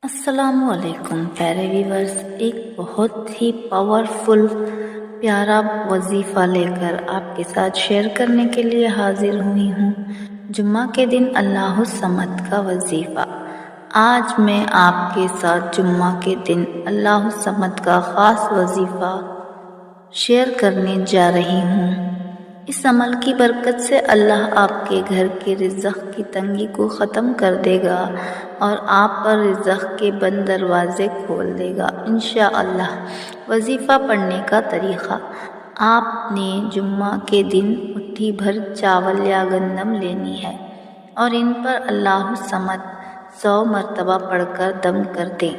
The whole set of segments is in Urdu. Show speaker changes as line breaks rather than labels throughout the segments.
السلام علیکم پیارے ویورز، ایک بہت ہی پاورفل پیارا وظیفہ لے کر آپ کے ساتھ شیئر کرنے کے لیے حاضر ہوئی ہوں۔ جمعہ کے دن اللہ الصمد کا وظیفہ۔ آج میں آپ کے ساتھ جمعہ کے دن اللہ الصمد کا خاص وظیفہ شیئر کرنے جا رہی ہوں۔ اس عمل کی برکت سے اللہ آپ کے گھر کے رزق کی تنگی کو ختم کر دے گا اور آپ پر رزق کے بند دروازے کھول دے گا انشاءاللہ۔ وظیفہ پڑھنے کا طریقہ: آپ نے جمعہ کے دن مٹھی بھر چاول یا گندم لینی ہے اور ان پر اللہ الصمد 100 مرتبہ پڑھ کر دم کر دیں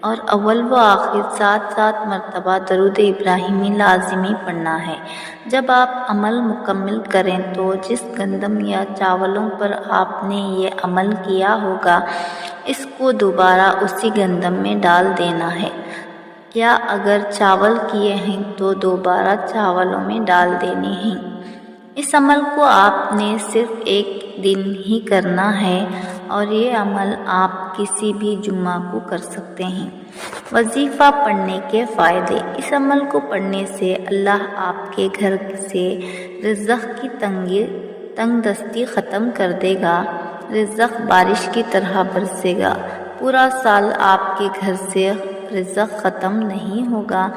اور اول و آخر 7 مرتبہ درود ابراہیمی لازمی پڑھنا ہے۔ جب آپ عمل مکمل کریں تو جس گندم یا چاولوں پر آپ نے یہ عمل کیا ہوگا اس کو دوبارہ اسی گندم میں ڈال دینا ہے، یا اگر چاول کیے ہیں تو دوبارہ چاولوں میں ڈال دینے ہیں۔ اس عمل کو آپ نے صرف ایک دن ہی کرنا ہے اور یہ عمل آپ کسی بھی جمعہ کو کر سکتے ہیں۔ وظیفہ پڑھنے کے فائدے: اس عمل کو پڑھنے سے اللہ آپ کے گھر سے رزق کی تنگ دستی ختم کر دے گا۔ رزق بارش کی طرح برسے گا۔ پورا سال آپ کے گھر سے رزق ختم نہیں ہوگا۔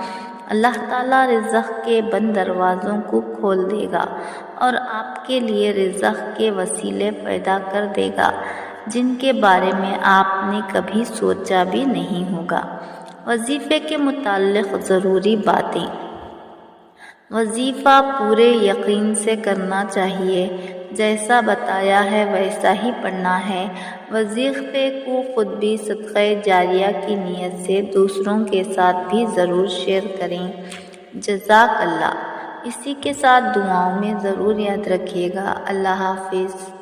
اللہ تعالیٰ رزق کے بند دروازوں کو کھول دے گا اور آپ کے لیے رزق کے وسیلے پیدا کر دے گا جن کے بارے میں آپ نے کبھی سوچا بھی نہیں ہوگا۔ وظیفے کے متعلق ضروری باتیں: وظیفہ پورے یقین سے کرنا چاہیے، جیسا بتایا ہے ویسا ہی پڑھنا ہے۔ وظیفے کو خود بھی صدقہ جاریہ کی نیت سے دوسروں کے ساتھ بھی ضرور شیئر کریں۔ جزاک اللہ۔ اسی کے ساتھ دعاؤں میں ضرور یاد رکھیے گا۔ اللہ حافظ۔